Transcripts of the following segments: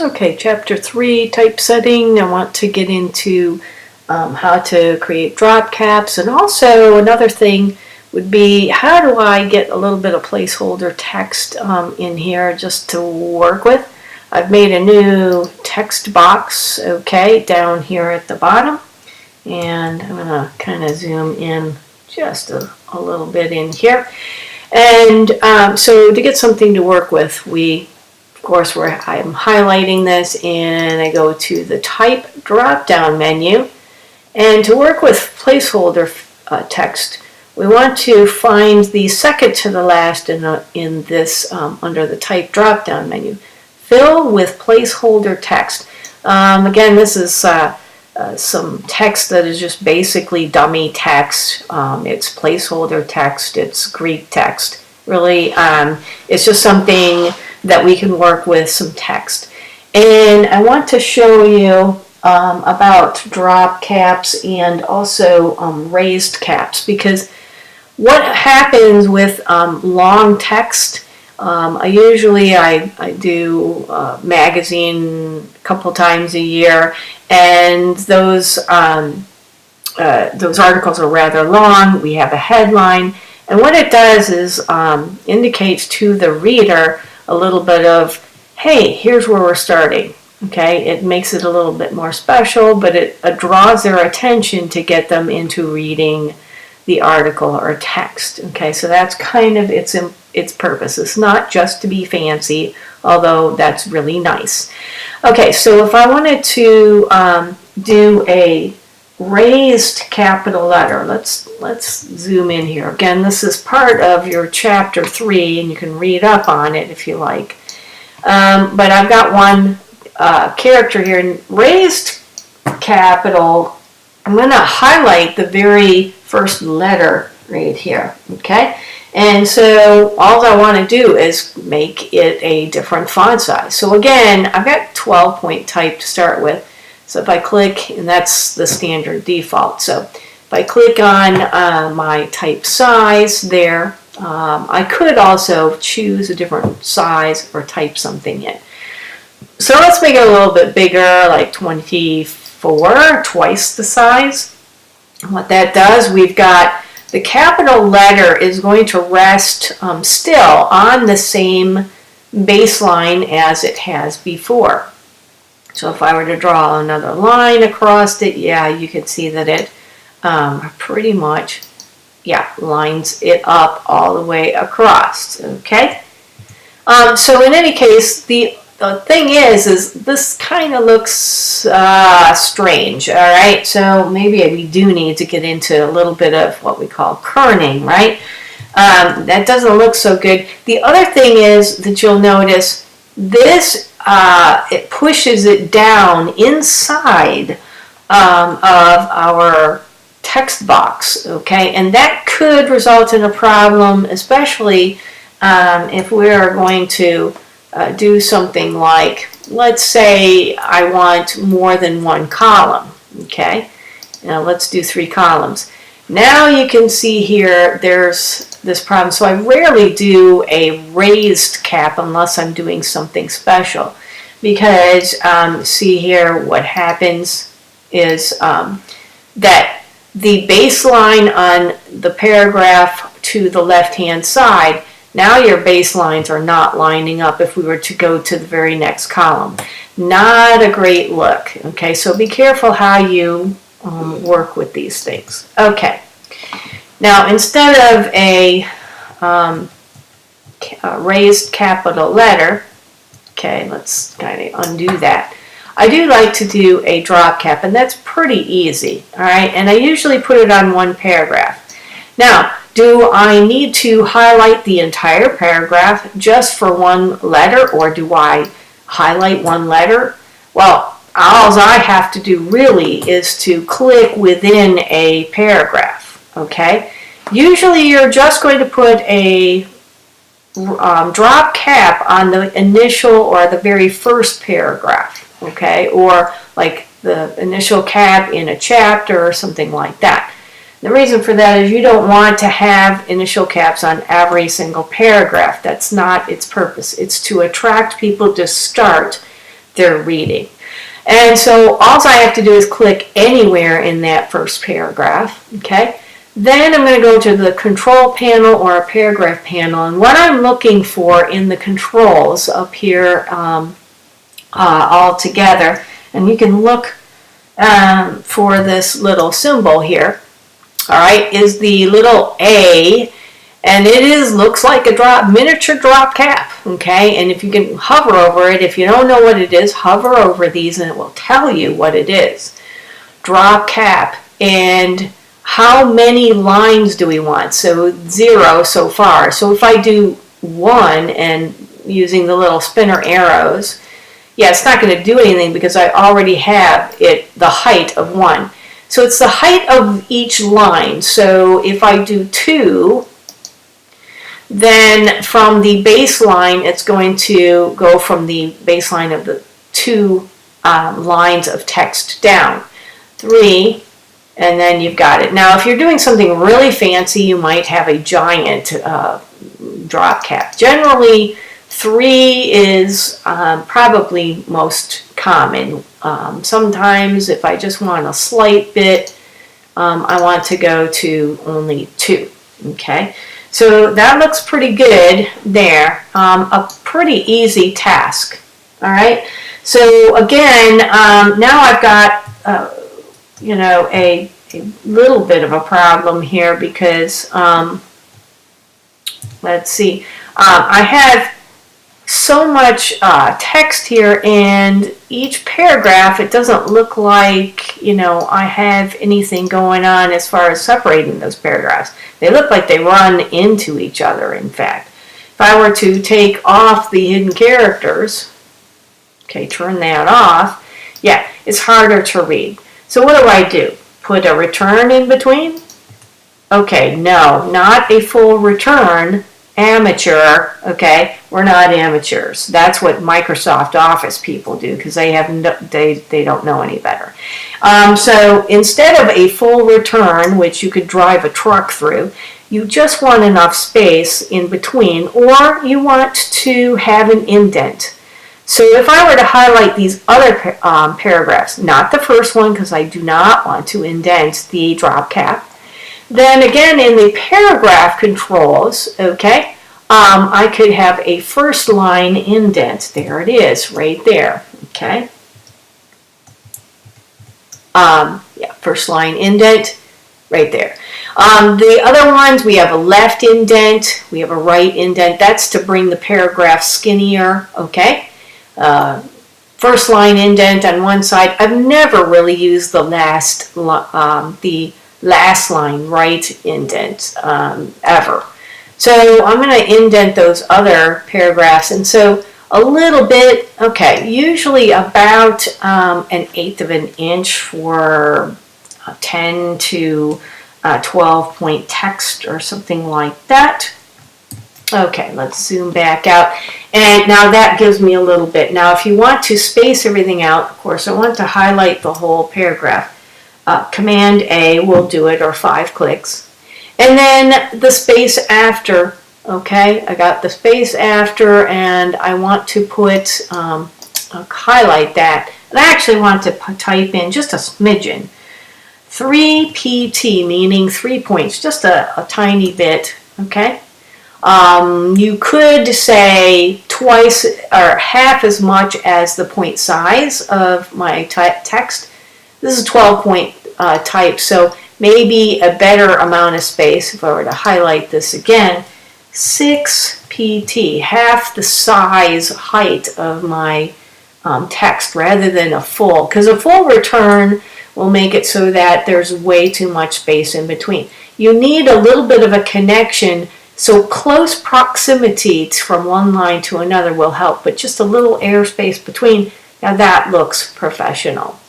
Okay, Chapter 3, Typesetting. I want to get into how to create drop caps, and also another thing would be how do I get a little bit of placeholder text in here just to work with. I've made a new text box, okay, down here at the bottom, and I'm going to kind of zoom in just a little bit in here. And so to get something to work with, of course, I'm highlighting this, and I go to the Type drop-down menu. And to work with placeholder text, we want to find the second to the last in this under the Type drop-down menu. Fill with placeholder text. Again, this is some text that is just basically dummy text. It's placeholder text. It's Greek text. Really, it's just something that we can work with some text. And I want to show you about drop caps and also raised caps, because what happens with long text, I do magazine a couple times a year, and those articles are rather long. We have a headline, and what it does is indicates to the reader a little bit of, hey, here's where we're starting. Okay, it makes it a little bit more special, but it draws their attention to get them into reading the article or text. Okay, so that's kind of its purpose. It's not just to be fancy, although that's really nice. Okay, so if I wanted to do a raised capital letter, let's zoom in here. Again, this is part of your Chapter 3, and you can read up on it if you like. But I've got one character here in raised capital. I'm going to highlight the very first letter right here, okay? And so all I want to do is make it a different font size. So again, I've got 12-point type to start with. So if I click, and that's the standard default. So if I click on my type size there, I could also choose a different size or type something in. So let's make it a little bit bigger, like 24, twice the size. What that does, we've got the capital letter is going to rest still on the same baseline as it has before. So if I were to draw another line across it, yeah, you can see that it pretty much, lines it up all the way across, okay? So in any case, the thing is this kind of looks strange, all right? So maybe we do need to get into a little bit of what we call kerning, right? That doesn't look so good. The other thing is that you'll notice this, it pushes it down inside of our text box, okay? And that could result in a problem, especially if we are going to do something like, let's say I want more than one column, okay? Now let's do 3 columns. Now you can see here there's this problem. So I rarely do a raised cap unless I'm doing something special, because see here what happens is that the baseline on the paragraph to the left-hand side, now your baselines are not lining up if we were to go to the very next column. Not a great look, okay? So be careful how you work with these things. Okay, now instead of a raised capital letter, okay, let's kind of undo that. I do like to do a drop cap, and that's pretty easy, all right? And I usually put it on one paragraph. Now, do I need to highlight the entire paragraph just for one letter, or do I highlight one letter? Well, all I have to do really is to click within a paragraph, okay? Usually you're just going to put a drop cap on the initial or the very first paragraph, okay? Or like the initial cap in a chapter or something like that. The reason for that is you don't want to have initial caps on every single paragraph. That's not its purpose. It's to attract people to start they're reading. And so all I have to do is click anywhere in that first paragraph, okay? Then I'm going to go to the control panel or a paragraph panel, and what I'm looking for in the controls up here all together, and you can look for this little symbol here, all right, is the little A, and it looks like a miniature drop cap, okay? And if you can hover over it, if you don't know what it is, hover over these and it will tell you what it is. Drop cap, and how many lines do we want? So 0 so far. So if I do 1 and using the little spinner arrows, yeah, it's not going to do anything because I already have the height of 1. So it's the height of each line. So if I do 2, then from the baseline, it's going to go from the baseline of the 2 lines of text down. 3, and then you've got it. Now, if you're doing something really fancy, you might have a giant drop cap. Generally, 3 is probably most common. Sometimes, if I just want a slight bit, I want to go to only 2. Okay, so that looks pretty good there. A pretty easy task. All right. So again, now I've got you know, a little bit of a problem here because let's see, I have so much text here, and each paragraph, it doesn't look like, you know, I have anything going on as far as separating those paragraphs. They look like they run into each other, in fact. If I were to take off the hidden characters, okay, turn that off, yeah, it's harder to read. So what do? Put a return in between? Okay, no, not a full return. Amateur, okay, we're not amateurs. That's what Microsoft Office people do because they don't know any better. So instead of a full return, which you could drive a truck through, you just want enough space in between, or you want to have an indent. So if I were to highlight these other paragraphs, not the first one because I do not want to indent the drop cap, then again in the paragraph controls, okay, I could have a first line indent. There it is, right there, okay. Yeah, first line indent, right there. The other ones, we have a left indent, we have a right indent. That's to bring the paragraph skinnier, okay. First line indent on one side. I've never really used the last line right indent ever. So I'm going to indent those other paragraphs, and so a little bit, okay, usually about 1/8 of an inch for 10 to 12 point text or something like that. Okay, let's zoom back out. And now that gives me a little bit. Now if you want to space everything out, of course I want to highlight the whole paragraph. Command A will do it, or 5 clicks. And then the space after, okay, I got the space after, and I want to put, highlight that. And I actually want to type in just a smidgen. 3 PT, meaning 3 points, just a tiny bit, okay? You could say twice or half as much as the point size of my text. This is 12 point type, so maybe a better amount of space. If I were to highlight this again, 6 PT, half the size height of my text rather than a full, because a full return will make it so that there's way too much space in between. You need a little bit of a connection. So close proximity from one line to another will help, but just a little airspace between, now that looks professional.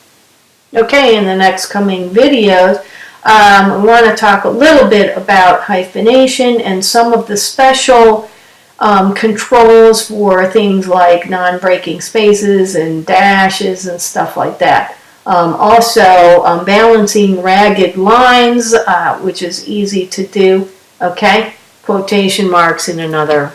Okay, in the next coming videos, I want to talk a little bit about hyphenation and some of the special controls for things like non-breaking spaces and dashes and stuff like that. Also, balancing ragged lines, which is easy to do, okay? Quotation marks in another